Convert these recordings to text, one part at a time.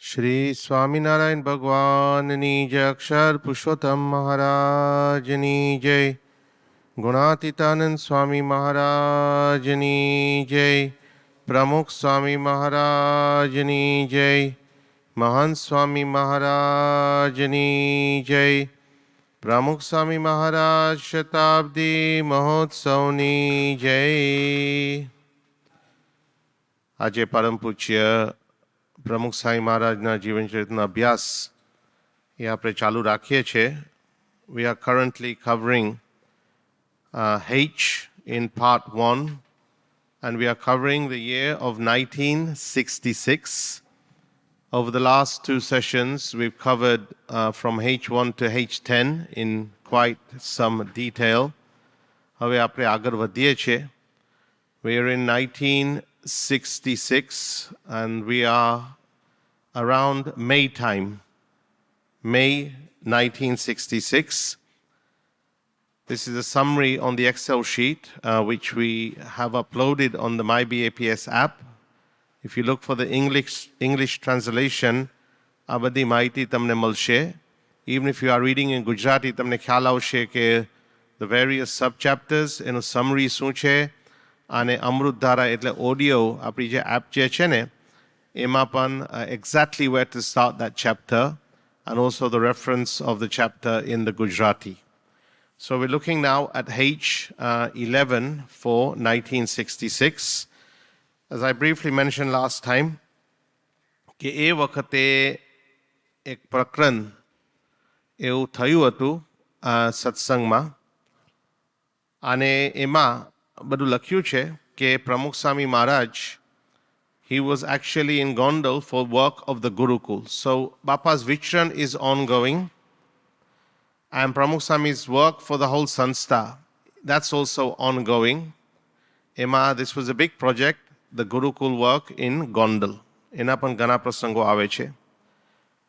श्री स्वामीनारायण भगवाननी जय, अक्षर पुरुषोत्तम महाराजनी जय, गुणातीतानंद स्वामी महाराजनी जय, प्रमुख स्वामी महाराजनी जय, महंत स्वामी महाराजनी जय, प्रमुख स्वामी महाराज शताब्दी महोत्सवनी जय। આજે પરમ પૂજ્ય પ્રમુખ સાંઈ મહારાજના જીવન ચરિત્રનો અભ્યાસ એ આપણે ચાલુ રાખીએ છીએ. We are currently covering H in part 1 and we are covering the year of 1966. Over the last two sessions we've covered from H1 to H10 in quite some detail. હવે આપણે આગળ વધીએ છીએ. We are in 1966 and we are around May time, May 1966. This is a summary on the Excel sheet which we have uploaded on the MyBAPS app. If you look for the English translation, આ બધી માહિતી તમને મળશે. Even if you are reading in Gujarati, તમને ખ્યાલ આવશે કે the various subchapters એનું summary શું છે. અને અમૃતધારા એટલે ઓડિયો આપણી જે એપ જે છે ને એમાં પણ exactly where to start that chapter and also the reference of the chapter in the Gujarati. So we're looking now at H11 for 1966. As I briefly mentioned last time, કે એ વખતે એક પ્રકરણ એવું થયું હતું સત્સંગમાં અને એમાં બધું લખ્યું છે કે Pramukh Swami Maharaj he was actually in Gondal for work of the Gurukul. So Bapa's vision is ongoing and Pramukh Swami's work for the whole Sanstha, that's also ongoing. This was a big project, the Gurukul work in Gondal. એના પણ ઘણા પ્રસંગો આવે છે.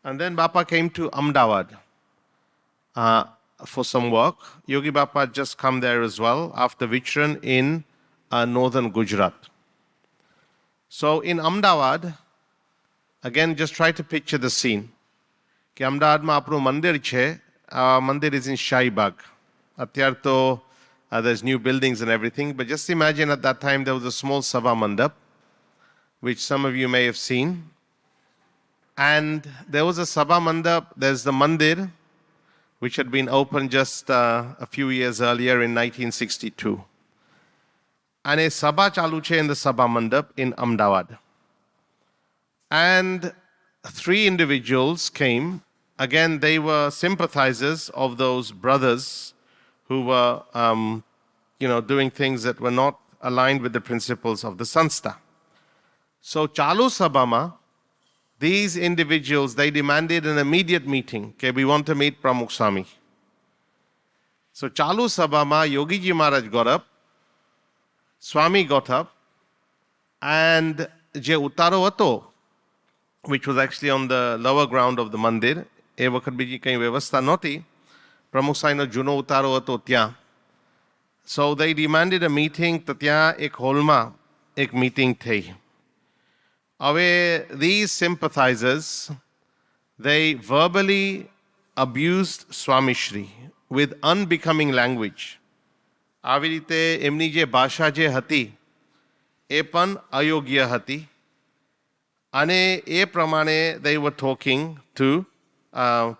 And then Bapa came to Ahmedabad for some work. Yogi Bapa had just come there as well after Vichran in northern Gujarat. So in Ahmedabad, again just try to picture the scene. કે અમદાવાદમાં આપણું મંદિર છે, મંદિર is in Shaibag. અત્યારે તો there's new buildings and everything, but just imagine at that time there was a small Sabha Mandap, which some of you may have seen. And there was a Sabha Mandap, there's the Mandir, which had been opened just a few years earlier in 1962. And a Sabha chalu che in the Sabha Mandap in Ahmedabad. And three individuals came. Again, they were sympathizers of those brothers who were, doing things that were not aligned with the principles of the Sanstha. So Chalu Sabama, these individuals, they demanded an immediate meeting. Okay, we want to meet Pramukh Swami. So Chalu Sabama, Yogiji Maharaj got up, Swami got up, and Je Utaro Ato, which was actually on the lower ground of the mandir, એ વખત બીજી કંઈ વ્યવસ્થા નહોતી, પ્રમુખ સાંઈનો જૂનો ઉતારો હતો ત્યાં. So they demanded a meeting, તો ત્યાં એક હોલમાં એક meeting થઈ. These sympathizers, they verbally abused Swami Shri with unbecoming language. આવી રીતે એમની જે ભાષા જે હતી એ પણ અયોગ્ય હતી અને એ પ્રમાણે they were talking to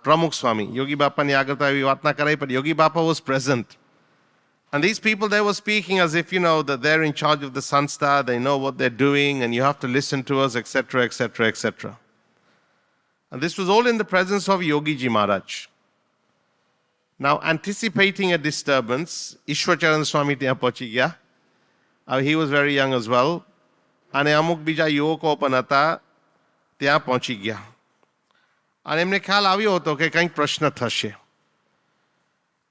Pramukh Swami. Yogi Bapaની આગળ તો એવી વાત ના કરાય, but Yogi Bapa was present. And these people, they were speaking as if, that they're in charge of the Sanstha, they know what they're doing, and you have to listen to us, etc., etc., etc. And this was all in the presence of Yogiji Maharaj. Now, anticipating a disturbance, Ishwarcharan Swami ત્યાં પહોંચી ગયા. He was very young as well. અને અમુક બીજા યુવકો પણ હતા, ત્યાં પહોંચી ગયા. અને એમને ખ્યાલ આવ્યો હતો કે કંઈક પ્રશ્ન થશે.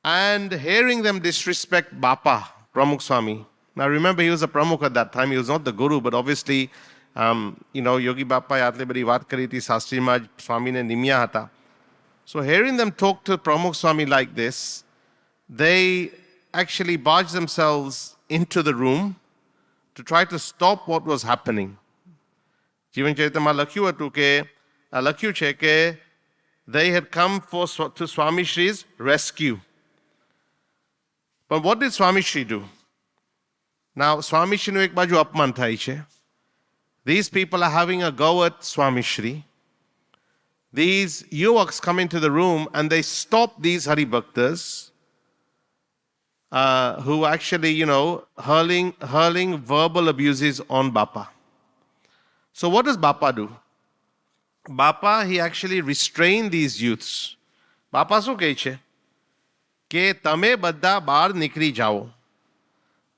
And hearing them disrespect Bapa, Pramukh Swami. Now remember, he was a Pramukh at that time. He was not the Guru, but obviously, Yogi Bapa આટલી બધી વાત કરી હતી, શાસ્ત્રી મહારાજ સ્વામીને નિમ્યા હતા. So hearing them talk to Pramukh Swami like this, they actually barged themselves into the room to try to stop what was happening. જીવન ચરિત્રમાં લખ્યું હતું કે લખ્યું છે કે they had come to Swami Shri's rescue. But what did Swami Shri do? Now, Swami Shriનું એક બાજુ અપમાન થાય છે. These people are having a go at Swami Shri. These yuaks come into the room and they stop these Hari Bhaktas who actually, hurling verbal abuses on Bapa. So what does Bapa do? Bapa, he actually restrained these youths. Bapa શું કહે છે? કે તમે બધા બહાર નીકળી જાઓ.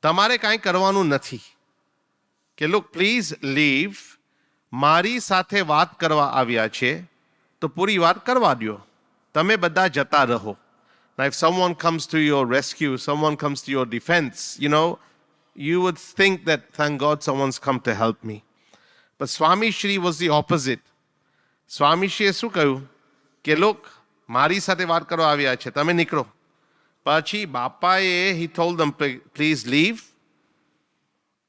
તમારે કાંઈ કરવાનું નથી. કે look, please leave. મારી સાથે વાત કરવા આવ્યા છે તો પૂરી વાત કરવા દ્યો. તમે બધા જતા રહો. Now, if someone comes to your rescue, someone comes to your defense, you would think that, thank God, someone's come to help me. But Swami Shri was the opposite. Swami Shriએ શું કહ્યું? કે look, મારી સાથે વાત કરવા આવ્યા છે, તમે નીકળો. પછી બાપાએ, he told them, please leave.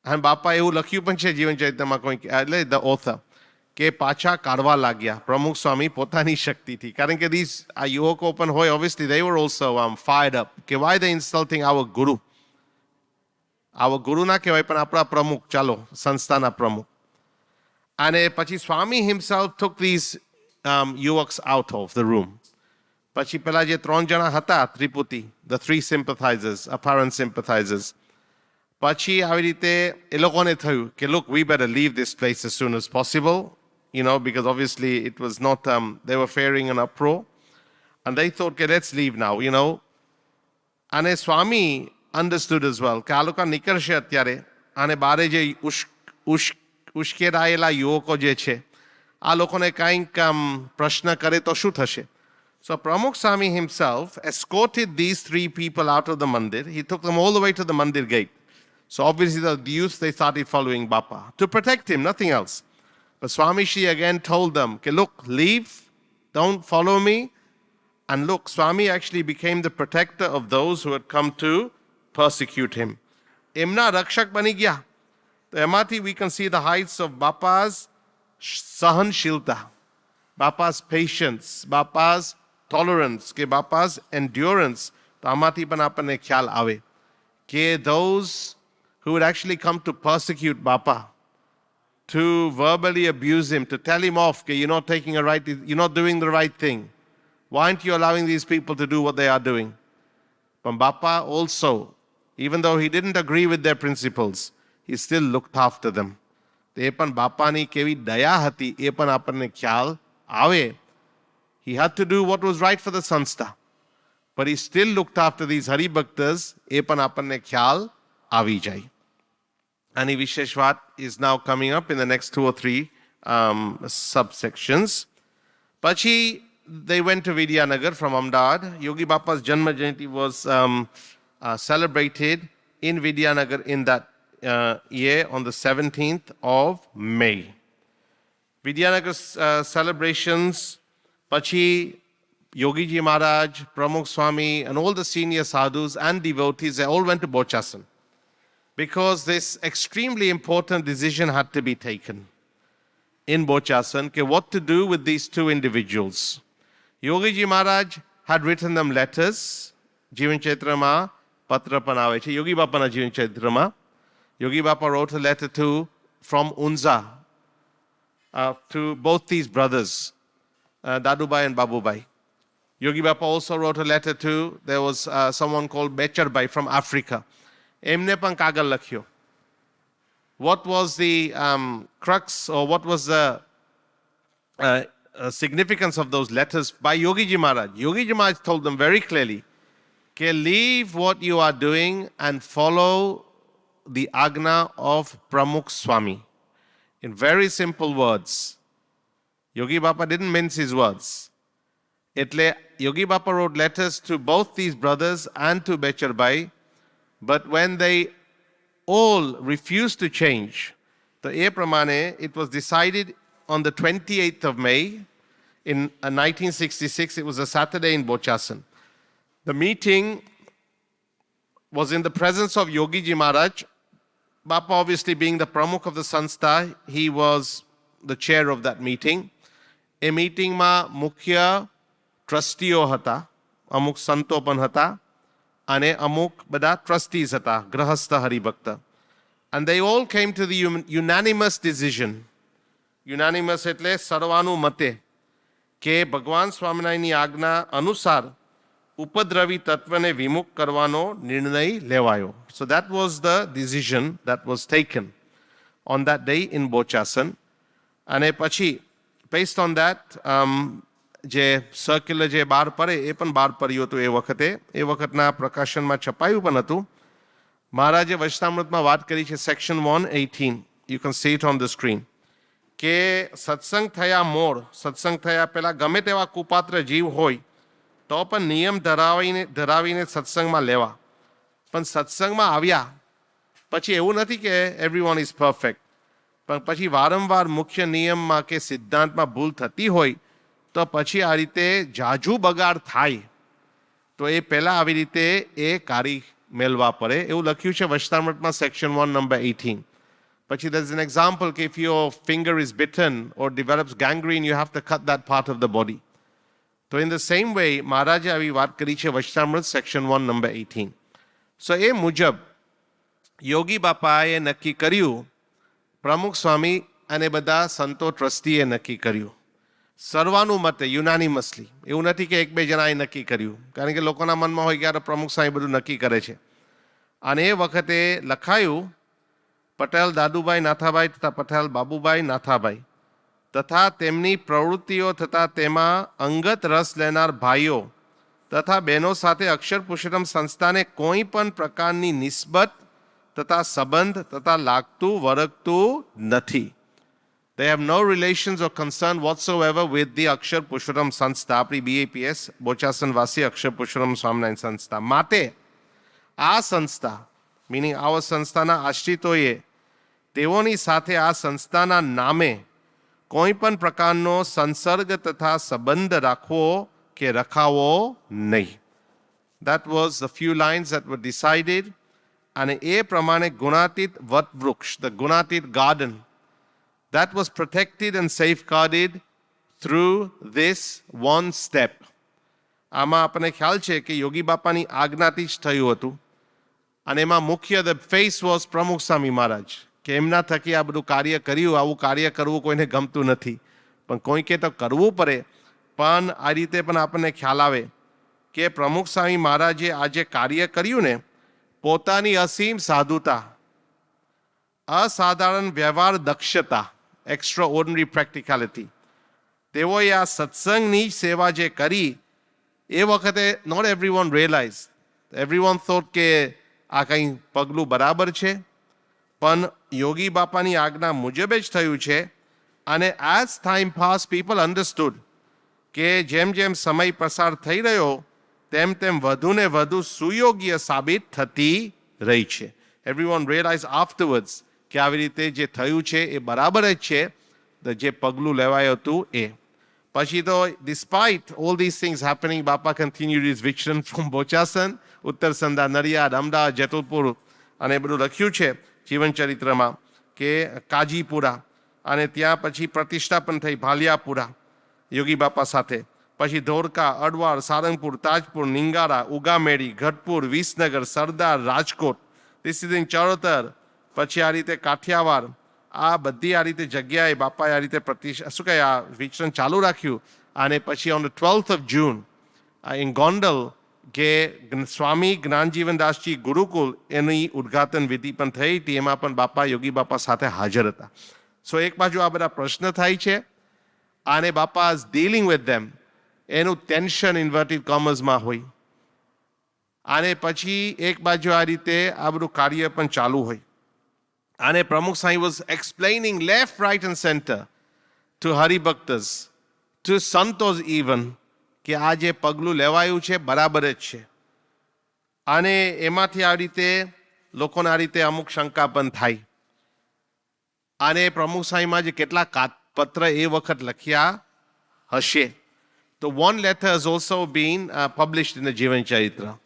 And બાપાએ એવું લખ્યું પણ છે જીવન ચરિત્રમાં એટલે the author, કે પાછા કાઢવા लाग्યા પ્રમુખ સ્વામી પોતાની શક્તિથી. કારણ કે these યુવકો પણ હોય, obviously they were also fired up. કે why they insulting our guru? our guru ના કહેવાય પણ આપણા પ્રમુખ, ચાલો સંસ્થાના પ્રમુખ. And પછી Swami himself took these yuaks out of the room. પછી પેલા જે 3 જણા હતા ત્રિપુટી, the 3 sympathizers, apparent sympathizers, પછી આવી રીતે એ લોકોને થયું કે look, we better leave this place as soon as possible, because obviously it was not, they were fearing an uproar. And they thought, okay, let's leave now, And Swami understood as well કે આ લોકો નીકળશે અત્યારે અને બારે જે ઉશ્કેરાયેલા યુવકો જે છે આ લોકોને કંઈક પ્રશ્ન કરે તો શું થશે? So Pramukh Swami himself escorted these 3 people out of the mandir. He took them all the way to the mandir gate. So obviously the youth, they started following Bapa to protect him, nothing else. But Swami Shri again told them, okay, look, leave, don't follow me. And look, Swami actually became the protector of those who had come to persecute him. Emna rakshak bani gya. So eમાંથી we can see the heights of Bapa's sahanshilta, Bapa's patience, Bapa's tolerance, કે Bapa's endurance. તો આમાંથી પણ આપણને ખ્યાલ આવે કે those who would actually come to persecute Bapa, to verbally abuse him, to tell him off, that you're not doing the right thing. Why aren't you allowing these people to do what they are doing? But Bapa also, even though he didn't agree with their principles, he still looked after them. તે પણ બાપાની કેવી દયા હતી એ પણ આપણને ખ્યાલ આવે. He had to do what was right for the sanstha, but he still looked after these Hari Bhaktas. એ પણ આપણને ખ્યાલ આવી જાય. And Visheshvat is now coming up in the next 2 or 3 subsections. Pachi, they went to Vidyanagar from Ahmedabad. Yogi Bapa's Janma Jayanti was celebrated in Vidyanagar in that year on the 17th of May. Vidyanagar celebrations, Pachi, Yogiji Maharaj, Pramukh Swami, and all the senior sadhus and devotees, they all went to Bochasan. Because this extremely important decision had to be taken in Bochasan, what to do with these 2 individuals. Yogiji Maharaj had written them letters. Jivan Chaitrama Patra Panave, Yogi Bapana Jivan Chaitrama. Yogi Bapa wrote a letter from Unza to both these brothers, Dadubai and Babubai. Yogi Bapa also wrote a letter there was someone called Becharbai from Africa. Emne pan kagal lakhyo. What was the crux, or what was the significance of those letters by Yogiji Maharaj? Yogiji Maharaj told them very clearly, leave what you are doing and follow the agna of Pramukh Swami. In very simple words. Yogi Bapa didn't mince his words. Yogi Bapa wrote letters to both these brothers and to Becharbai, but when they all refused to change, it was decided on the 28th of May in 1966. It was a Saturday in Bochasan. The meeting was in the presence of Yogiji Maharaj. Bapa, obviously being the Pramukh of the Sanstha, he was the chair of that meeting. એ મીટિંગમાં મુખ્ય ટ્રસ્ટીઓ હતા, અમુક સંતો પણ હતા અને અમુક બધા ટ્રસ્ટીઝ હતા, ગ્રહસ્થ હરિભક્ત. And they all came to the unanimous decision. Unanimous એટલે સર્વાનુમતે કે ભગવાન સ્વામિનારાયણની આજ્ઞા અનુસાર ઉપદ્રવી તત્વને વિમુખ કરવાનો નિર્ણય લેવાયો. So that was the decision that was taken on that day in Bochasan. અને પછી based on that જે સર્ક્યુલર જે બહાર પડે એ પણ બહાર પડ્યું હતું એ વખતના પ્રકાશનમાં છપાયું પણ હતું. મહારાજે વચનામૃતમાં વાત કરી છે section 118, you can see it on the screen, કે સત્સંગ થયા મોર, સત્સંગ થયા પહેલાં ગમે તેવા કુપાત્ર જીવ હોય તો પણ નિયમ ધરાવીને સત્સંગમાં લેવા. પણ સત્સંગમાં આવ્યા પછી એવું નથી કે એવરીવન ઇઝ પરફેક્ટ, પણ પછી વારંવાર મુખ્ય નિયમમાં કે સિદ્ધાંતમાં ભૂલ થતી હોય તો પછી આ રીતે જાજુ બગાડ થાય તો એ પહેલાં આવી રીતે એ કાઢી મેળવા પડે એવું લખ્યું છે વચનામૃતમાં સેક્શન 1 નંબર 18. પછી there is an example કે if your finger is bitten or develops gangrene, you have to cut that part of the body. તો in the same way મહારાજે આવી વાત કરી છે વચનામૃત સેક્શન 1 નંબર 18. સો એ મુજબ યોગી બાપાએ નક્કી કર્યું, પ્રમુખ સ્વામી અને બધા સંતો ટ્રસ્ટીએ નક્કી કર્યું સર્વાનુમતે, યુનાનિમસલી. એવું નથી કે એક બે જણાએ નક્કી કર્યું, કારણ કે લોકોના મનમાં હોય કે યાર પ્રમુખ સ્વામી બધું નક્કી કરે છે. અને એ વખતે લખાયું પટેલ દાદુભાઈ નાથાભાઈ તથા પટેલ બાબુભાઈ નાથાભાઈ તથા તેમની પ્રવૃત્તિઓ તથા તેમાં અંગત રસ લેનાર ભાઈઓ તથા બહેનો સાથે અક્ષર પુરુષોત્તમ સંસ્થાને કોઈ પણ પ્રકારની નિસ્બત તથા સંબંધ તથા લાગતું વળગતું નથી. They have no relations or concern whatsoever with the Akshar Purushottam Sanstha, આપણી BAPS બોચાસન વાસી અક્ષર પુરુષોત્તમ સ્વામિનારાયણ સંસ્થા. માટે આ સંસ્થા meaning our સંસ્થાના આશ્રિતોએ તેઓની સાથે આ સંસ્થાના નામે કોઈ પણ પ્રકારનો સંસર્ગ તથા સંબંધ રાખવો કે રખાવો નહીં. That was the few lines that were decided. અને એ પ્રમાણે ગુણાતીત વટવૃક્ષ, the Gunatit garden, that was protected and safeguarded through this one step. આમાં આપણને ખ્યાલ છે કે યોગી બાપાની આજ્ઞાથી જ થયું હતું. અને એમાં મુખ્ય ધ ફેસ વોઝ પ્રમુખ સ્વામી મહારાજ, કે એમના થકી આ બધું કાર્ય કર્યું. આવું કાર્ય કરવું કોઈને ગમતું નથી, પણ કોઈકે તો કરવું પડે. પણ આ રીતે પણ આપણને ખ્યાલ આવે કે પ્રમુખ સ્વામી મહારાજે આ જે કાર્ય કર્યું ને, પોતાની અસીમ સાધુતા, અસાધારણ વ્યવહાર દક્ષતા, એક્સ્ટ્રા ઓર્ડિનરી પ્રેક્ટિકાલિટી, તેઓએ આ સત્સંગની સેવા જે કરી એ વખતે note everyone realise, everyone thought કે આ કંઈ પગલું બરાબર છે, પણ યોગી બાપાની આજ્ઞા મુજબ જ થયું છે. અને as time pass people understood કે જેમ જેમ સમય પસાર થઈ રહ્યો તેમ તેમ વધુ ને વધુ સુયોગ્ય સાબિત થતી રહી છે. એવરીવન રિયલાઇઝ આફ્ટરવર્ડ્સ કે આવી રીતે જે થયું છે એ બરાબર જ છે, જે પગલું લેવાયું હતું એ. પછી તો despite all this things happening, બાપા કન્ટિન્યુડ હિઝ વિચરન ફ્રોમ બોચાસન, ઉત્તર સંધા, નડિયાદ, અમદાવાદ, જેતલપુર, અને બધું લખ્યું છે જીવન ચરિત્રમાં કે કાજીપુરા, અને ત્યાં પછી પ્રતિષ્ઠા પણ થઈ ભાલિયાપુરા યોગી બાપા સાથે. પછી ધોળકા, અડવાળ, સારંગપુર, તાજપુર, નિંગારા, ઉગામેડી, ગઢપુર, વિસનગર, સરદાર, Rajkot, this is in Charotar, પછી આ રીતે કાઠિયાવાડ, આ બધી આ રીતે જગ્યાએ બાપાએ આ રીતે શું કહે આ વિચરણ ચાલુ રાખ્યું. અને પછી on the 12th of June in Gondal કે સ્વામી જ્ઞાનજીવનદાસજી ગુરુકુલ એની ઉદ્ઘાટન વિધિ પણ થઈ હતી. એમાં પણ બાપા યોગી બાપા સાથે હાજર હતા. સો એક બાજુ આ બધા પ્રશ્ન થાય છે અને બાપા ઇઝ ડીલિંગ વિથ ધેમ, એનું ટેન્શન ઇન્વર્ટેડ કોમર્સમાં હોય. અને પછી એક બાજુ આ રીતે આ બધું કાર્ય પણ ચાલુ હોય. અને Pramukh Swami was explaining left, right and center to હરિભક્તસ, ટુ સંતોસ ઇવન, કે આ જે પગલું લેવાયું છે બરાબર જ છે. અને એમાંથી આ રીતે લોકોને આ રીતે અમુક શંકા પણ થાય. અને પ્રમુખ સાંઈમાં જે કેટલા પત્ર એ વખત લખ્યા હશે. તો one letter has also been published in the Jivan Charitra.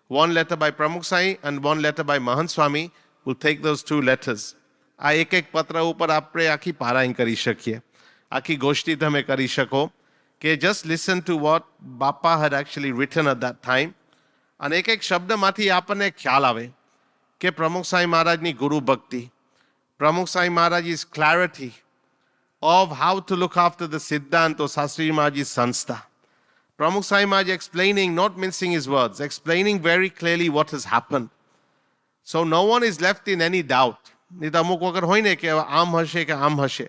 One letter by Pramukh Sai and one letter by Mahant Swami. We'll take those two letters. આ એક એક પત્ર ઉપર આપણે આખી પારાયણ કરી શકીએ. આખી ગોષ્ઠી તમે કરી શકો કે જસ્ટ લિસન ટુ વોટ બાપા had actually written at that time. અને એક એક શબ્દમાંથી આપણને ખ્યાલ આવે કે પ્રમુખ સ્વામી મહારાજની ગુરુ ભક્તિ, પ્રમુખ સ્વામી મહારાજ's clarity of how to look after the Siddhanta, Shastri Maharaj's સંસ્થા. Pramukh Swami Maharaj explaining, not mincing his words, explaining very clearly what has happened. So no one is left in any doubt. નહીં તો અમુક વખત હોય ને કે આમ હશે કે આમ હશે.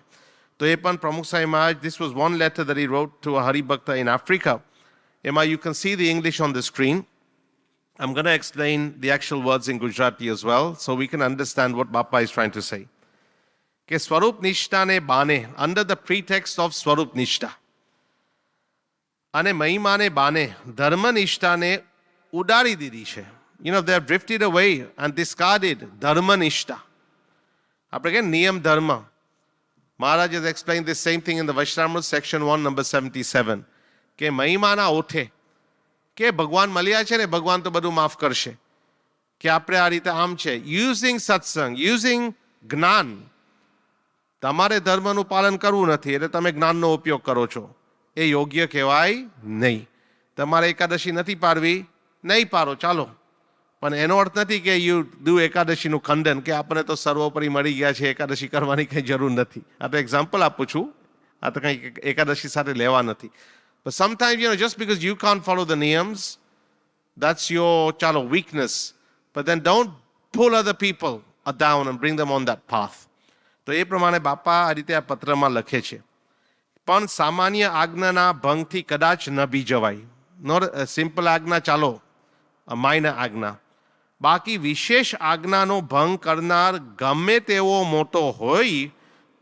તો એ પણ પ્રમુખ Swami Maharaj, this was one letter that he wrote to a Haribhakta in Africa. Emma, you can see the English on the screen. I'm going to explain the actual words in Gujarati as well, so we can understand what Bappa is trying to say. કે સ્વરૂપ નિષ્ઠાને બાને, under the pretext of સ્વરૂપ નિષ્ઠા, અને મહિમાને બાને ધર્મ નિષ્ઠાને ઉડાડી દીધી છે. You know, they have drifted away and discarded ધર્મ નિષ્ઠા. આપણે કે નિયમ ધર્મ. Maharaj has explained the same thing in the Vaishnavamrita section 1 number 77 કે મહિમાના ઓઠે કે ભગવાન મળ્યા છે ને, ભગવાન તો બધું માફ કરશે, કે આપણે આ રીતે આમ છે. યુઝિંગ સત્સંગ, યુઝિંગ જ્ઞાન. તમારે ધર્મનું પાલન કરવું નથી એટલે તમે જ્ઞાનનો ઉપયોગ કરો છો, એ યોગ્ય કહેવાય નહીં. તમારે એકાદશી નથી પાડવી, નહીં પાડો ચાલો, પણ એનો અર્થ નથી કે યુ ડુ એકાદશીનું ખંડન, કે આપણે તો સર્વોપરી મળી ગયા છે, એકાદશી કરવાની કંઈ જરૂર નથી. આ તો એક્ઝામ્પલ આપું છું, આ તો કંઈ એકાદશી સાથે લેવા નથી. But sometimes, you know, just because you can't follow the niyams, that's your chalo weakness. But then don't pull other people down and bring them on that path. તો એ પ્રમાણે બાપા આ રીતે આ પત્રમાં લખે છે. પણ સામાન્ય આજ્ઞાના ભંગથી કદાચ ન બી જવાય. નોટ સિમ્પલ આજ્ઞા ચાલો, માઇનર આજ્ઞા. બાકી વિશેષ આજ્ઞાનો ભંગ કરનાર ગમે તેવો મોટો હોય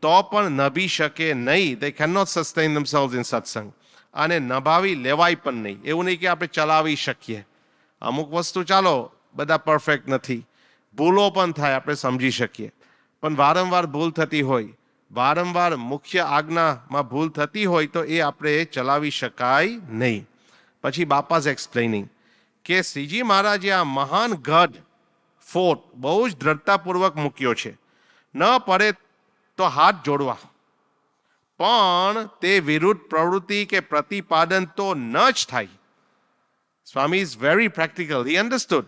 તો પણ નભી શકે નહીં. They cannot sustain themselves in satsang. અને નભાવી લેવાય પણ નહીં. એવું નહીં કે આપણે ચલાવી શકીએ. અમુક વસ્તુ ચાલો બધા પરફેક્ટ નથી, ભૂલો પણ થાય, આપણે સમજી શકીએ. પણ વારંવાર ભૂલ થતી હોય, વારંવાર મુખ્ય આજ્ઞામાં ભૂલ થતી હોય તો એ આપણે ચલાવી શકાય નહીં. પછી બાપાઝ એક્સપ્લેનિંગ કે શ્રીજી મહારાજે આ મહાન ગઢ ફોર્ટ બહુ જ દ્રઢતાપૂર્વક મૂક્યો છે. ન પડે તો હાથ જોડવા, પણ તે વિરુદ્ધ પ્રવૃત્તિ કે પ્રતિપાદન તો ન જ થાય. Swami is very practical. He understood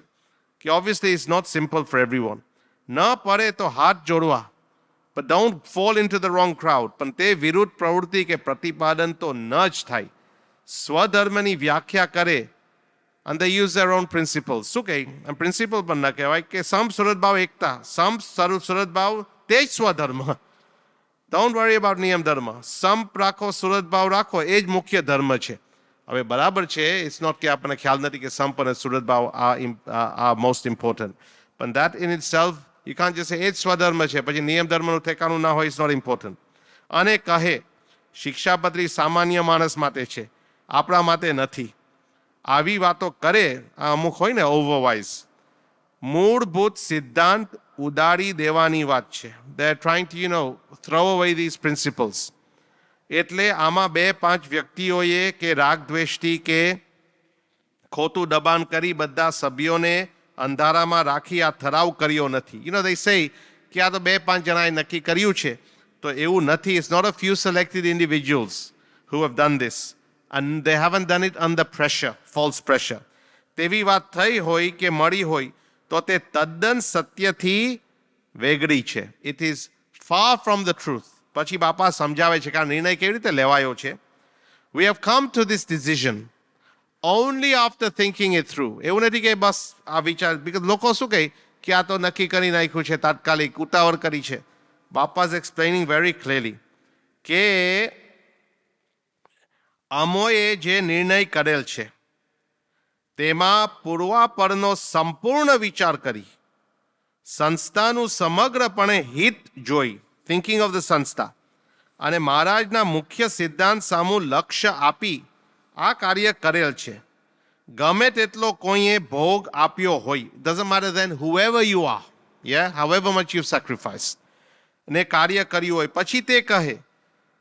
કે obviously is not simple for everyone. ન પડે તો હાથ જોડવા, but don't fall into the wrong crowd. પણ તે વિરુદ્ધ પ્રવૃત્તિ કે પ્રતિપાદન તો ન જ થાય. સ્વધર્મની વ્યાખ્યા કરે and they use their own principles. શું કહે? પ્રિન્સિપલ પણ ન કહેવાય કે સમ સુરતભાવ એકતા, સમ સુરતભાવ તે જ સ્વધર્મ. Don't worry about નિયમ ધર્મ. સમ રાખો, સુરતભાવ રાખો, એ જ મુખ્ય ધર્મ છે. હવે બરાબર છે, ઇટ્સ નોટ કે આપણને ખ્યાલ નથી કે સંપ અને સુરતભાવ આ મોસ્ટ ઇમ્પોર્ટન્ટ. પણ that in itself, you can't just say એ જ સ્વધર્મ છે પછી નિયમ ધર્મનું ઠેકાણું ના હોય, ઇટ્સ નોટ ઇમ્પોર્ટન્ટ. અને કહે શિક્ષાપત્રી સામાન્ય માણસ માટે છે, આપણા માટે નથી. આવી વાતો કરે આ અમુક હોય ને ઓવરવાઇઝ, મૂળભૂત સિદ્ધાંત ઉડાડી દેવાની વાત છે. They are trying to, you know, throw away these principles. એટલે આમાં 2-5 વ્યક્તિઓએ કે રાગ દ્વેષથી કે ખોટું દબાણ કરી બધા સભ્યોને અંધારામાં રાખી આ ઠરાવ કર્યો નથી. You know, they say કે આ તો 2-5 જણાએ નક્કી કર્યું છે, તો એવું નથી. It's not a few selected individuals who have done this. And they haven't done it under pressure, false pressure. તેવી વાત થઈ હોય કે મળી હોય તો તે તદ્દન સત્યથી વેગળી છે. It is far from the truth. પછી બાપા સમજાવે છે કે આ નિર્ણય કેવી રીતે લેવાયો છે. We have come to this decision only after thinking it through. એવું નથી કે બસ આ વિચાર, because લોકો શું કહે કે આ તો નક્કી કરી નાખ્યું છે, તાત્કાલિક ઉતાવળ કરી છે. બાપા is explaining very clearly કે અમોએ જે નિર્ણય કરેલ છે તેમાં પૂર્વાપરનો સંપૂર્ણ વિચાર કરી સંસ્થાનું સમગ્રપણે હિત જોઈ, થિંકિંગ ઓફ ધ સંસ્થા, અને મહારાજના મુખ્ય સિદ્ધાંત સામું લક્ષ્ય આપી આ કાર્ય કરેલ છે. ગમે તેટલો કોઈએ ભોગ આપ્યો હોય, doesn't matter then whoever you are, yeah, however much you've sacrificed, ને કાર્ય કર્યું હોય. પછી તે કહે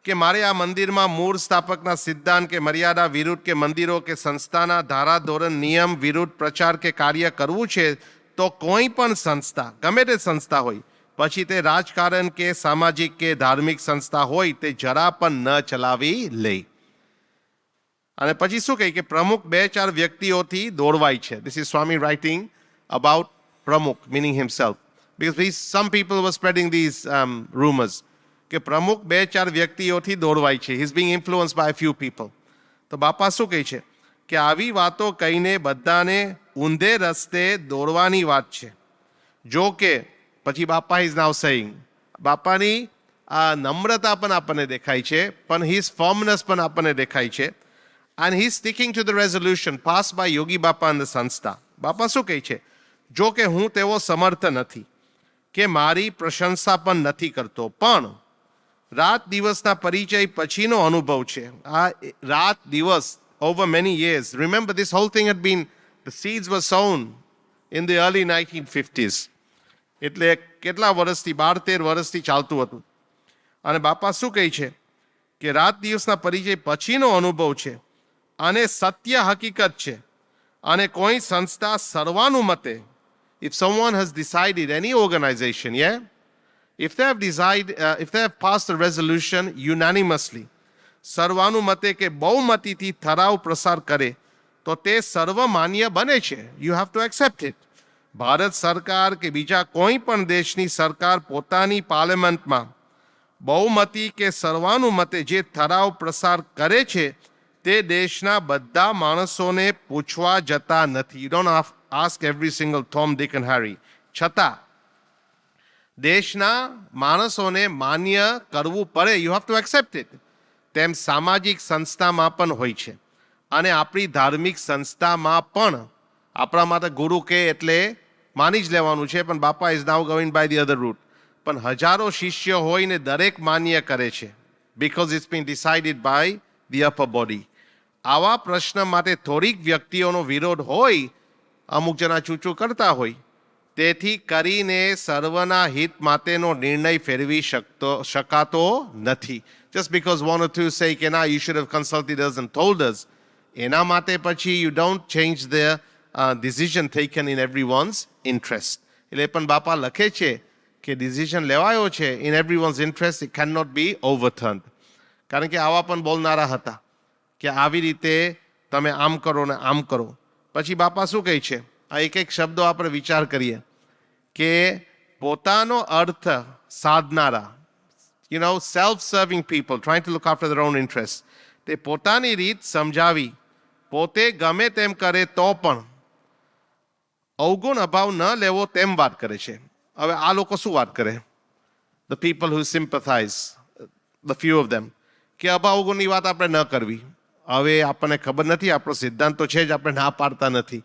કે મારે આ મંદિરમાં મૂળ સ્થાપકના સિદ્ધાંત કે મર્યાદા વિરુદ્ધ કે મંદિરો કે સંસ્થાના ધારા ધોરણ નિયમ વિરુદ્ધ પ્રચાર કે કાર્ય કરવું છે, તો કોઈ પણ સંસ્થા, ગમે તે સંસ્થા હોય, પછી તે રાજકારણ કે સામાજિક કે ધાર્મિક સંસ્થા હોય તે જરા પણ ન ચલાવી લે. અને પછી શું કહે કે પ્રમુખ 2-4 વ્યક્તિઓથી દોરવાય છે. This is Swami writing about Pramukh, meaning himself. Because some people were spreading these rumors. કે પ્રમુખ 2-4 વ્યક્તિઓથી દોરવાય છે. He's being influenced by a few people. તો બાપા શું કહે છે કે આવી વાતો કહીને બધાને ઊંધે રસ્તે દોરવાની વાત છે. જો કે પછી બાપા ઇઝ નાઉ સેઇંગ, બાપાની આ નમ્રતા પણ આપણને દેખાય છે, પણ હિઝ ફર્મનેસ પણ આપણને દેખાય છે. And he's sticking to the resolution passed by Yogi Bapa and the સંસ્થા. બાપા શું કહે છે? જો કે હું તેવો સમર્થ નથી કે મારી પ્રશંસા પણ નથી કરતો, પણ રાત દિવસના પરિચય પછીનો અનુભવ છે. આ રાત દિવસ over many years. Remember, this whole thing had been, the seeds were sown in the early 1950s. એટલે કેટલા વર્ષથી 12-13 વર્ષથી ચાલતું હતું. અને બાપા શું કહે છે કે રાત દિવસના પરિચય પછીનો અનુભવ છે અને સત્ય હકીકત છે. અને કોઈ સંસ્થા સર્વાનુમતે, if someone has decided, any organization, if they have passed a resolution unanimously, સર્વાનુમતે કે બહુમતીથી ઠરાવ પ્રસાર કરે તો તે સર્વમાન્ય બને છે. You have to accept it. Bharat સરકાર કે બીજા કોઈ પણ દેશની સરકાર પોતાની પાર્લામેન્ટમાં બહુમતી કે સર્વાનુમતે જે ઠરાવ પ્રસાર કરે છે તે દેશના બધા માણસોને પૂછવા જતા નથી. You don't ask every single Tom, Dick and Harry. છતાં દેશના માણસોને માન્ય કરવું પડે. You have to accept it. તેમ સામાજિક સંસ્થામાં પણ હોય છે અને આપણી ધાર્મિક સંસ્થામાં પણ. આપણા માટે ગુરુ કે એટલે માની જ લેવાનું છે, પણ Bapa is now going by the other route. પણ હજારો શિષ્ય હોઈને દરેક માન્ય કરે છે because it's been decided by the upper body. આવા પ્રશ્ન માટે થોડીક વ્યક્તિઓનો વિરોધ હોય, અમુક જણા ચૂચું કરતા હોય, તેથી કરીને સર્વના હિત માટેનો નિર્ણય ફેરવી શકાતો નથી. Just because one or two say કે ના, you should have consulted us and told us, એના માટે પછી you don't change the decision taken in everyone's interest. એટલે પણ બાપા લખે છે કે ડિસિઝન લેવાયો છે in everyone's interest, it cannot be overturned. કારણ કે આવા પણ બોલનારા હતા કે આવી રીતે તમે આમ કરો ને આમ કરો. પછી બાપા શું કહે છે? આ એક એક શબ્દો આપણે વિચાર કરીએ કે પોતાનો અર્થ સાધનારા, self-serving people trying to look after their own interests, તે પોતાની રીત સમજાવી પોતે ગમે તેમ કરે તો પણ અવગુણ અભાવ ન લેવો તેમ વાત કરે છે. હવે આ લોકો શું વાત કરે? The people who sympathize, the few of them, કે અભાવગુણની વાત આપણે ન કરવી. હવે આપણને ખબર નથી, આપણો સિદ્ધાંત તો છે જ, આપણે ના પાડતા નથી,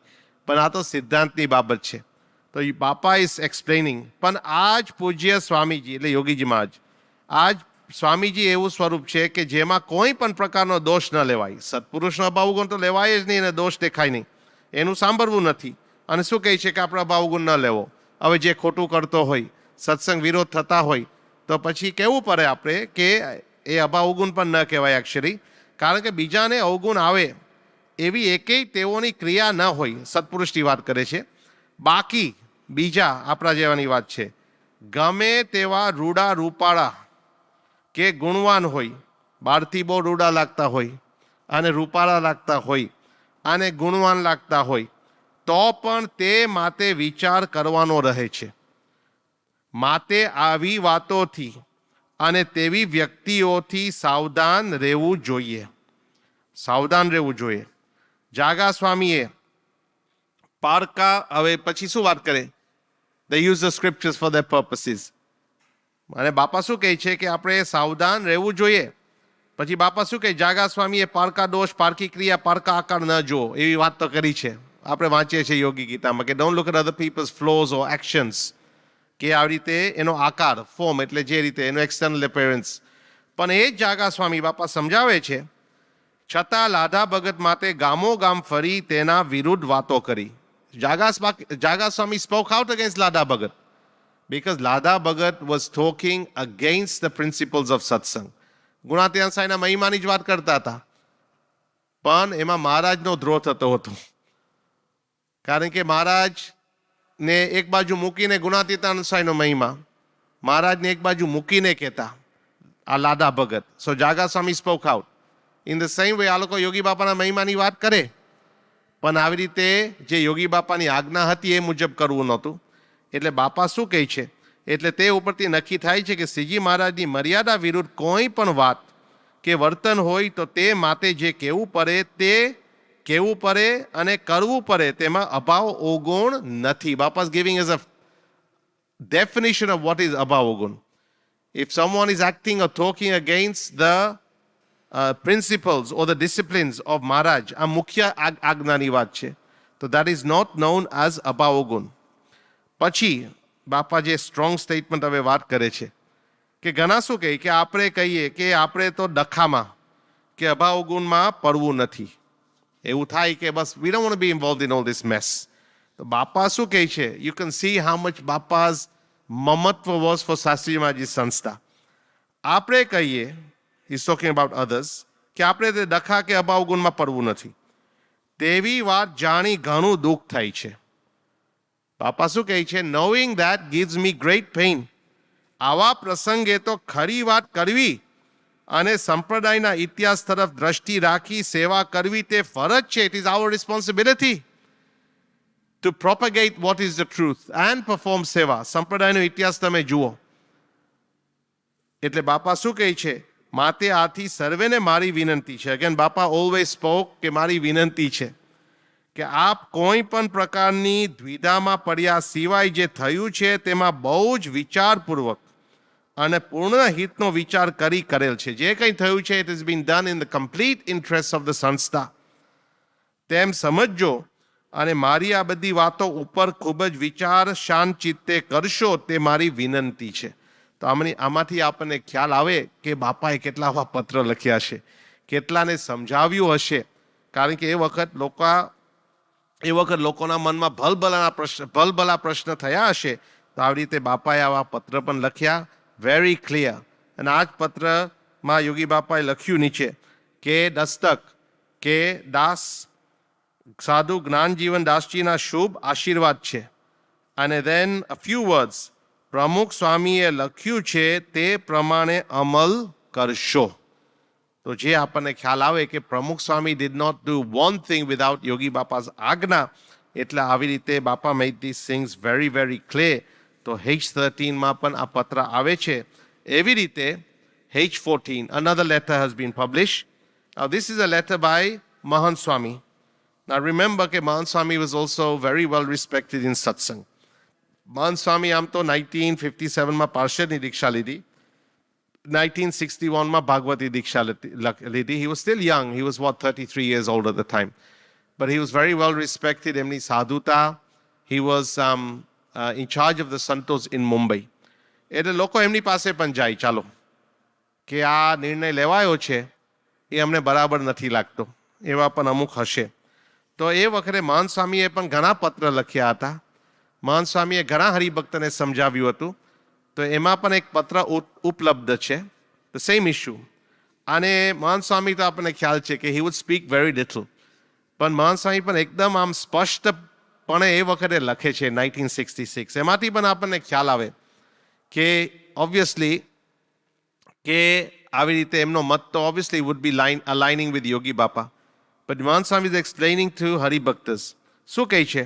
પણ આ તો સિદ્ધાંતની બાબત છે. તો બાપા ઇઝ એક્સપ્લેનિંગ. પણ આ જ પૂજ્ય સ્વામીજી એટલે યોગીજી મહારાજ, આ જ સ્વામીજી એવું સ્વરૂપ છે કે જેમાં કોઈ પણ પ્રકારનો દોષ ન લેવાય. સત્પુરુષનો અભાવગુણ તો લેવાય જ નહીં અને દોષ દેખાય નહીં, એનું સાંભળવું નથી. અને શું કહે છે કે આપણે અભાવગુણ ન લેવો. હવે જે ખોટું કરતો હોય, સત્સંગ વિરોધ થતા હોય, તો પછી કહેવું પડે આપણે કે એ અભાવગુણ પણ ન કહેવાય એક્ચ્યુઅલી. કારણ કે બીજાને અવગુણ આવે એવી એકેય તેઓની ક્રિયા ન હોય. સત્પુરુષની વાત કરે છે. બાકી બીજા આપણા જેવાની વાત છે. ગમે તેવા રૂડા રૂપાળા કે ગુણવાન હોય, બહારથી બહુ રૂડા લાગતા હોય અને રૂપાળા લાગતા હોય અને ગુણવાન લાગતા હોય, તો પણ તે માટે વિચાર કરવાનો રહે છે. માટે આવી વાતોથી અને તેવી વ્યક્તિઓથી સાવધાન રહેવું જોઈએ. સાવધાન રહેવું જોઈએ. જાગા સ્વામીએ પારકા, હવે પછી શું વાત કરે? They use the scriptures for their purposes. અને બાપા શું કહે છે કે આપણે સાવધાન રહેવું જોઈએ. પછી બાપા શું કહે? જાગા સ્વામીએ પારકા દોષ, પારકી ક્રિયા, પારકા આકાર ન જો, એવી વાત તો કરી છે. આપણે વાંચીએ છીએ યોગી ગીતામાં કે don't look at other people's flaws or actions, કે આવી રીતે એનો આકાર, ફોર્મ એટલે જે રીતે એનો એક્સટર્નલ અપીયરન્સ. પણ એ જ જાગા સ્વામી બાપા સમજાવે છે, છતાં લાધા ભગત માટે ગામો ગામ ફરી તેના વિરુદ્ધ વાતો કરી. Jaga Swami spoke out against Lada Bhagat because Lada Bhagat was talking against the principles of satsang. ગુણાતીતાન સાંઈના મહિમાની જ વાત કરતા હતા, પણ એમાં મહારાજનો દ્રોહ થતો હતો. કારણ કે મહારાજને એક બાજુ મૂકીને ગુણાતીતાન સાંઈનો મહિમા મહારાજને એક બાજુ મૂકીને કહેતા આ Lada Bhagat. So Jaga Swami spoke out in the same way આ લોકો યોગી બાપાના મહિમાની વાત કરે, પણ આવી રીતે જે યોગી બાપાની આજ્ઞા હતી એ મુજબ કરવું નહોતું. એટલે બાપા શું કહે છે, એટલે તે ઉપરથી નક્કી થાય છે કે શ્રીજી મહારાજની મર્યાદા વિરુદ્ધ કોઈ પણ વાત કે વર્તન હોય તો તે માટે જે કહેવું પડે તે કહેવું પડે અને કરવું પડે, તેમાં અભાવ ઓગુણ નથી. બાપા's giving us a definition of what is અભાવ ઓગુણ. If someone is acting or talking against the principles or the disciplines of Maharaj, આ મુખ્ય આજ્ઞાની વાત છે, તો that is not known as અભાવ ઓગુણ. પછી બાપા જે સ્ટ્રોંગ સ્ટેટમેન્ટ હવે વાત કરે છે કે ઘણા શું કહે કે આપણે કહીએ કે આપણે તો ડખામાં કે અભાવ ગુણમાં પડવું નથી. એવું થાય કે બસ we don't want to be involved in all this mess. તો બાપા શું કહે છે, you can see how much બાપા's મમત્વ was for Shastriji મહારાજની સંસ્થા. આપણે કહીએ, he's talking about others, કે આપણે તે ડખા કે અભાવ ગુણમાં પડવું નથી, તેવી વાત જાણી ઘણું દુઃખ થાય છે. બાપા શું કહે છે, knowing that gives me great pain. આવા પ્રસંગે તો ખરી વાત કરવી અને સંપ્રદાયના ઇતિહાસ તરફ દ્રષ્ટિ રાખી સેવા કરવી તે ફરજ છે. It is our responsibility to propagate what is the truth and perform સેવા. સંપ્રદાયનો ઇતિહાસ તમે જુઓ. એટલે બાપા શું કહે છે, માતે આથી સર્વેને મારી વિનંતી છે. અગેન બાપા ઓલવેઝ સ્પોક કે મારી વિનંતી છે કે આપ કોઈ પણ પ્રકારની દ્વિધામાં પડ્યા સિવાય જે થયું છે તેમાં બહુ જ વિચારપૂર્વક અને પૂર્ણ હિતનો વિચાર કરી કરેલ છે. જે કંઈ થયું છે it is bin done in the complete interest of the સંસ્થા તેમ સમજજો, અને મારી આ બધી વાતો ઉપર ખૂબ જ વિચાર શાંત ચિત્તે કરશો તે મારી વિનંતી છે. તો આમાંથી આપણને ખ્યાલ આવે કે બાપાએ કેટલા આવા પત્ર લખ્યા છે, કેટલાને સમજાવ્યું હશે. કારણ કે એ વખત લોકોના મનમાં ભલભલા પ્રશ્ન થયા હશે. તો આવી રીતે બાપાએ આવા પત્ર પણ લખ્યા, વેરી ક્લિયર. અને આ જ પત્રમાં યોગી બાપાએ લખ્યું નીચે કે દસ્તક કે દાસ સાધુ જ્ઞાનજીવન દાસજીના શુભ આશીર્વાદ છે. અને ધેન અ ફ્યુ વર્ડ્સ, પ્રમુખ સ્વામીએ લખ્યું છે તે પ્રમાણે અમલ કરશો. તો જે આપણને ખ્યાલ આવે કે Pramukh Swami did not do one thing without Yogi બાપા's આજ્ઞા. એટલે આવી રીતે Bapa made this things very very clear. તો H13માં પણ આ પત્ર આવે છે. એવી રીતે H14 another letter has been published. Now this is a letter by Mahant Swami. Now remember કે Mahant Swami was also very well respected in satsang. Mahant Swami આમ તો 1957માં પાર્ષદની દીક્ષા લીધી, 1961માં ભાગવતી દીક્ષા લીધી. He was still young. He was 33 years old at the time. But he was very well respected. એમની સાધુતા. He was in charge of the Santos in Mumbai. એટલે લોકો એમની પાસે પણ જાય, ચાલો કે આ નિર્ણય લેવાયો છે એ અમને બરાબર નથી લાગતો, એવા પણ અમુક હશે. તો એ વખતે મહંત સ્વામીએ પણ ઘણા પત્ર લખ્યા હતા. મહંત સ્વામીએ ઘણા હરિભક્તને સમજાવ્યું હતું. તો એમાં પણ એક પત્ર ઉપલબ્ધ છે, ધ સેમ ઇશ્યુ. અને મહંત સ્વામી તો આપણને ખ્યાલ છે કે he would speak very little, પણ મહંત સ્વામી પણ એકદમ આમ સ્પષ્ટપણે એ વખતે લખે છે 1966. એમાંથી પણ આપણને ખ્યાલ આવે કે ઓબ્વિયસલી કે આવી રીતે એમનો મત તો ઓબ્વિયસલી વુડ બી અલાઇનિંગ વિથ યોગી બાપા. બટ મહંત સ્વામી ઇઝ એક્સપ્લેનિંગ ટુ હરિભક્તસ. શું કહે છે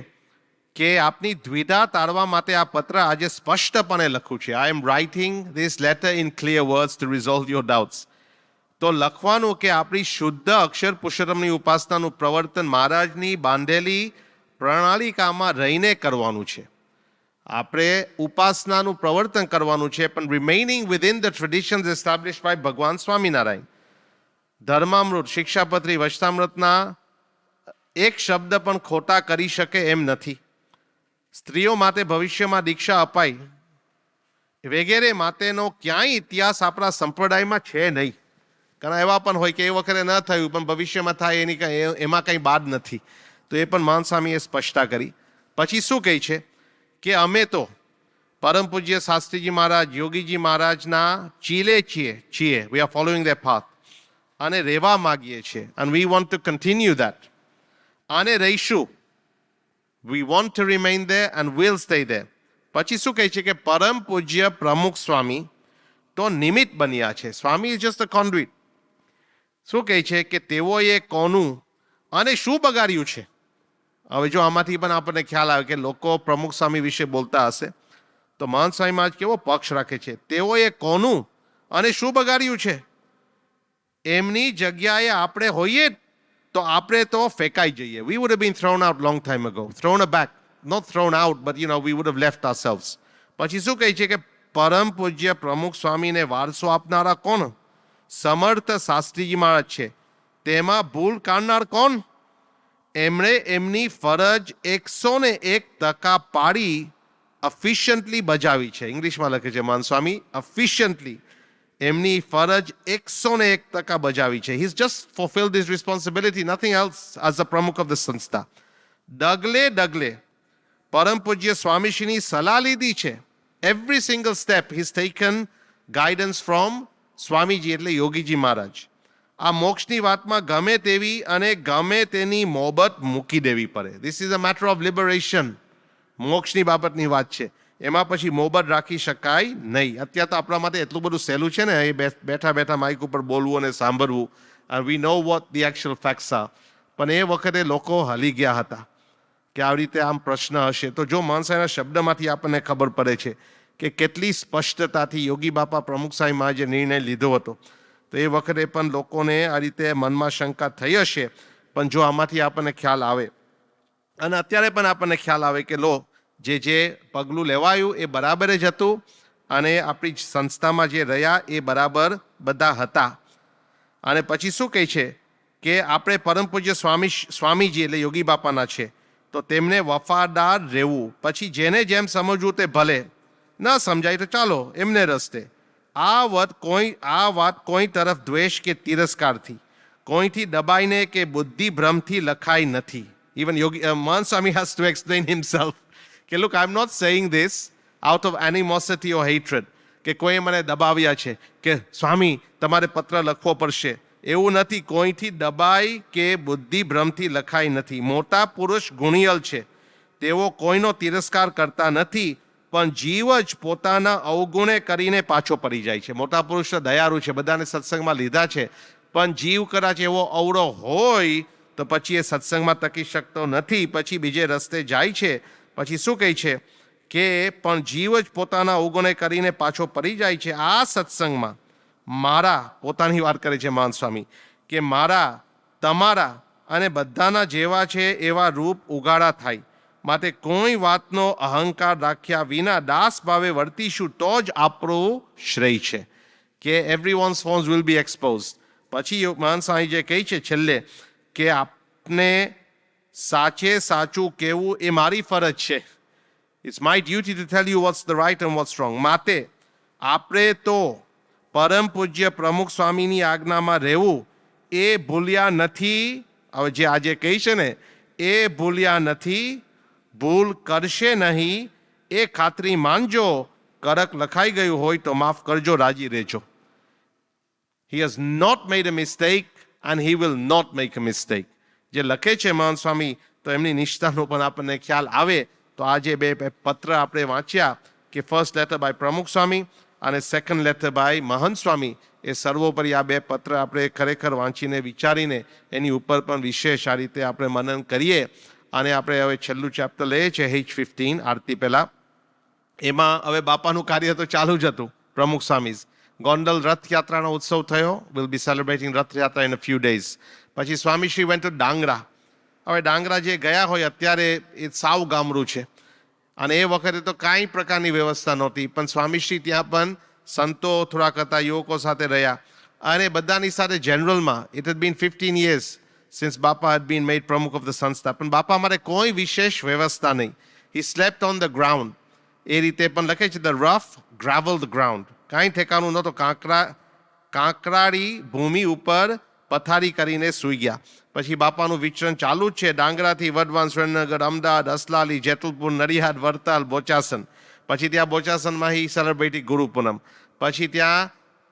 કે આપની દ્વિધા તાળવા માટે આ પત્ર આજે સ્પષ્ટપણે લખું છે. I am writing this letter in clear words to resolve your doubts. તો લખવાનું કે આપણી શુદ્ધ અક્ષર પુરુષોત્તમની ઉપાસનાનું પ્રવર્તન મહારાજની બાંધેલી પ્રણાલિકામાં રહીને કરવાનું છે. આપણે ઉપાસનાનું પ્રવર્તન કરવાનું છે, પણ remaining within the traditions establish by Bhagwan Swaminarayan. Dharmamrut, Shikshapatri, વચનામૃતના એક શબ્દ પણ ખોટા કરી શકે એમ નથી. સ્ત્રીઓ માટે ભવિષ્યમાં દીક્ષા અપાય વગેરે માટેનો ક્યાંય ઇતિહાસ આપણા સંપ્રદાયમાં છે નહીં. કારણ એવા પણ હોય કે એ વખતે ન થયું પણ ભવિષ્યમાં થાય એમાં કંઈ બાદ નથી. તો એ પણ મહંત સ્વામીએ સ્પષ્ટતા કરી. પછી શું કહે છે કે અમે તો પરમ પૂજ્ય શાસ્ત્રીજી મહારાજ, યોગીજી મહારાજના ચીલે છીએ. We are following there path અને રહેવા માગીએ છીએ. And we want to continue that. અને રહીશું. We want to remain there and will stay there. પછી શું કહે છે કે પરમ પૂજ્ય પ્રમુખ સ્વામી તો નિમિત્ત બન્યા છે. સ્વામી ઇઝ જસ્ટ અ કોન્ડ્યુઇટ. શું કહે છે કે તેઓએ કોનું અને શું બગાડ્યું છે. હવે જો આમાંથી પણ આપણને ખ્યાલ આવે કે લોકો પ્રમુખ સ્વામી વિશે બોલતા હશે તો મહંત સ્વામી મહારાજ કેવો પક્ષ રાખે છે. તેઓએ કોનું અને શું બગાડ્યું છે. એમની જગ્યાએ આપણે હોઈએ તો આપણે તો ફેંકાઈ જઈએ. We would have been thrown out long time ago. Thrown back. Not thrown out, but we would have left ourselves. પછી શું કહે છે કે પરમ પૂજ્ય પ્રમુખ સ્વામીને વારસો આપનારા કોણ? સમર્થ શાસ્ત્રીજી મહારાજ છે. તેમાં ભૂલ કાઢનાર કોણ? એમણે એમની ફરજ 101% પાડી અફિશિયન્ટલી બજાવી છે. ઇંગ્લિશમાં લખે છે મહંત સ્વામી, અફિશિયન્ટલી એમની ફરજ 101% બજાવી છે. He's just fulfilled his responsibility, nothing else, as the પ્રમુખ of the સંસ્થા. ડગલે ડગલે પરમ પૂજ્ય સ્વામીશ્રીની સલાહ લીધી છે. Every single step he's taken guidance from Swamiji એટલે યોગીજી મહારાજ. આ મોક્ષની વાતમાં ગમે તેવી અને ગમે તેની મોહબત મૂકી દેવી પડે. This is a matter of liberation. મોક્ષની બાબતની વાત છે, એમાં પછી મોહબત રાખી શકાય નહીં. અત્યારે તો આપણા માટે એટલું બધું સહેલું છે ને, એ બેઠા બેઠા માઇક ઉપર બોલવું અને સાંભળવું. and we know what the actual facts are. પણ એ વખતે લોકો હલી ગયા હતા કે આવી રીતે આમ પ્રશ્ન હશે. તો જો મહંત સાહેબના શબ્દમાંથી આપણને ખબર પડે છે કે કેટલી સ્પષ્ટતાથી યોગી બાપા પ્રમુખ સાહેબ મહારાજે નિર્ણય લીધો હતો. તો એ વખતે પણ લોકોને આ રીતે મનમાં શંકા થઈ હશે. પણ જો આમાંથી આપણને ખ્યાલ આવે અને અત્યારે પણ આપણને ખ્યાલ આવે કે જે પગલું લેવાયું એ બરાબર જ હતું અને આપણી સંસ્થામાં જે રહ્યા એ બરાબર બધા હતા. અને પછી શું કહે છે કે આપણે પરમ પૂજ્ય સ્વામીજી એટલે યોગી બાપાના છે તો તેમને વફાદાર રહેવું. પછી જેને જેમ સમજવું તે ભલે, ન સમજાય તો ચાલો એમને રસ્તે. આ વાત કોઈ તરફ દ્વેષ કે તિરસ્કારથી, કોઈથી દબાઈને કે બુદ્ધિ ભ્રમથી લખાઈ નથી. Even Mahan Swami has to explain himself. કે look, I'm not saying this out of animosity or hatred. કે કોઈ મને દબાવ્યા છે કે સ્વામી તમારે પત્ર લખવો પડશે. એવું નથી. કોઈથી દબાઈ કે બુદ્ધિ ભ્રમથી લખાઈ નથી. મોટા પુરુષ ગુણિયલ છે. તેઓ કોઈનો તિરસ્કાર કરતા નથી, પણ જીવ જ પોતાના અવગુણે કરીને પાછો પડી જાય છે. મોટા પુરુષ દયાળુ છે, બધાને સત્સંગમાં લીધા છે, પણ જીવ કદાચ એવો અવળો હોય તો પછી એ સત્સંગમાં ટકી શકતો નથી, પછી બીજે રસ્તે જાય છે. પછી શું કહે છે કે પણ જીવ જ પોતાના અવગુણે કરીને પાછો પડી જાય છે. આ સત્સંગમાં મારા, પોતાની વાત કરે છે મહંત સ્વામી, કે મારા, તમારા અને બધાના જેવા છે એવા રૂપ ઉગાડા થાય. માટે કોઈ વાતનો અહંકાર રાખ્યા વિના દાસ ભાવે વર્તીશું તો જ આપણું શ્રેય છે. કે એવરીવન્સ ફોન્સ વિલ બી એક્સપોઝ. પછી મહંત સ્વામી જે કહે છે છેલ્લે કે આપને સાચે સાચું કહેવું એ મારી ફરજ છે. It's my duty to tell you what's the right and what's wrong. માટે આપણે તો પરમ પૂજ્ય પ્રમુખ સ્વામીની આજ્ઞામાં રહેવું એ ભૂલ્યા નથી. હવે જે આજે કહી છે ને એ ભૂલ્યા નથી, ભૂલ કરશે નહીં એ ખાતરી માનજો. કરક લખાઈ ગયું હોય તો માફ કરજો, રાજી રહેજો. He has not made a mistake and he will not make a mistake. જે લખે છે મહંત સ્વામી તો એમની નિષ્ઠાનો પણ આપણને ખ્યાલ આવે. તો આજે બે પત્ર આપણે વાંચ્યા કે ફર્સ્ટ લેટર બાય પ્રમુખ સ્વામી અને સેકન્ડ લેટર બાય મહંત સ્વામી. એ સર્વોપરી આ બે પત્ર આપણે ખરેખર વાંચીને વિચારીને એની ઉપર પણ વિશેષ આ રીતે આપણે મનન કરીએ. અને આપણે હવે છેલ્લું ચેપ્ટર લઈએ છીએ H15 આરતી પહેલા. એમાં હવે બાપાનું કાર્ય તો ચાલુ જ હતું. પ્રમુખ સ્વામી ગોંડલ રથયાત્રાનો ઉત્સવ થયો. Will be celebrating Rathyatra in a few days. પછી સ્વામીશ્રી વેન્ટ ટુ ડાંગરા. હવે ડાંગરા જે ગયા હોય અત્યારે એ સાવ ગામડું છે અને એ વખતે તો કાંઈ પ્રકારની વ્યવસ્થા નહોતી, પણ સ્વામીશ્રી ત્યાં પણ સંતો થોડાક હતા, યુવકો સાથે રહ્યા અને બધાની સાથે જનરલમાં. It had been 15 years since Bapa had been made Pramukh of the સંસ્થા. પણ બાપા માટે કોઈ વિશેષ વ્યવસ્થા નહીં. He slept on the ground. એ રીતે પણ લખે છે the rough graveled ground. કાંઈ ઠેકાણું નહોતું. કાંકરાળી ભૂમિ ઉપર પથારી કરીને સૂઈ ગયા. પછી બાપાનું વિચરણ ચાલુ જ છે. ડાંગરાથી વઢવાણ, સુરેન્દ્રનગર, અમદાવાદ, અસલાલી, જેતલપુર, નડિયાદ, વરતાલ, બોચાસન. પછી ત્યાં બોચાસનમાં હી સેલિબ્રેટેડ ગુરુ પૂનમ. પછી ત્યાં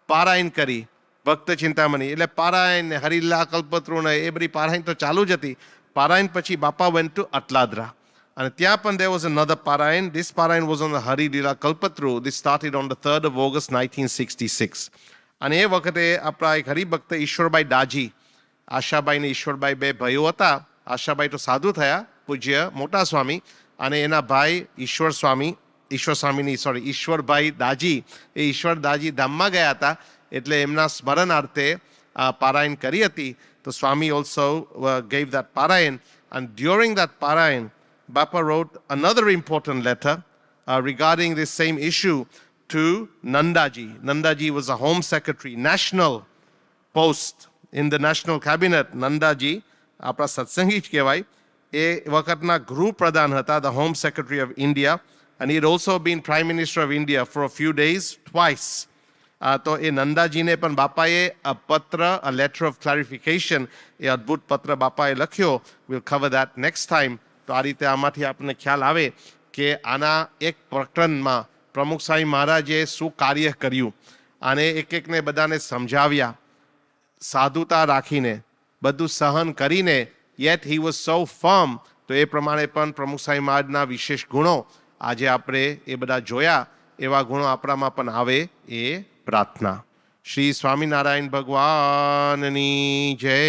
પારાયણ કરી ભક્ત ચિંતામણી, એટલે પારાયણ, હરિલા, કલ્પતરુ ને એ બધી પારાયણ તો ચાલુ જ હતી. પારાયણ પછી બાપા વેન્ટ ટુ અટલાદરા અને ત્યાં પણ there was another Parayan. This Parayan was on the Hari Lila Kalpatru. This started on the 3rd of August 1966. અને એ વખતે આપણા એક હરિભક્ત ઈશ્વરભાઈ દાજી, આશાભાઈ ને ઈશ્વરભાઈ બે ભાઈઓ હતા. આશાભાઈ તો સાધુ થયા, પૂજ્ય મોટા સ્વામી, અને એના ભાઈ ઈશ્વરભાઈ દાજી, એ ઈશ્વર દાજી ધામમાં ગયા હતા, એટલે એમના સ્મરણાર્થે પારાયણ કરી હતી. તો સ્વામી also gave that Parayan, and during that Parayan Bappa wrote another important letter regarding this same issue to Nandaji. Nandaji was a home secretary, national post in the national cabinet. Nandaji, આપણા સત્સંગી જ કહેવાય, એ વખતના ગૃહ પ્રધાન હતા, the home secretary of India, and he had also been prime minister of India for a few days, twice. તો એ નંદાજીને પણ બાપાએ a letter of clarification, એ અદ્ભુત પત્ર બાપાએ લખ્યો. we'll cover that next time. તો આ રીતે આમાંથી આપણને ખ્યાલ આવે કે આના એક પ્રકરણમાં પ્રમુખ સ્વામી મહારાજે શું કાર્ય કર્યું, અને એક એકને બધાને સમજાવ્યા, સાધુતા રાખીને, બધું સહન કરીને, yet he was so firm. તો એ પ્રમાણે પણ પ્રમુખ સ્વામી મહારાજના વિશેષ ગુણો આજે આપણે એ બધા જોયા. એવા ગુણો આપણામાં પણ આવે એ પ્રાર્થના. શ્રી સ્વામિનારાયણ ભગવાનની જય.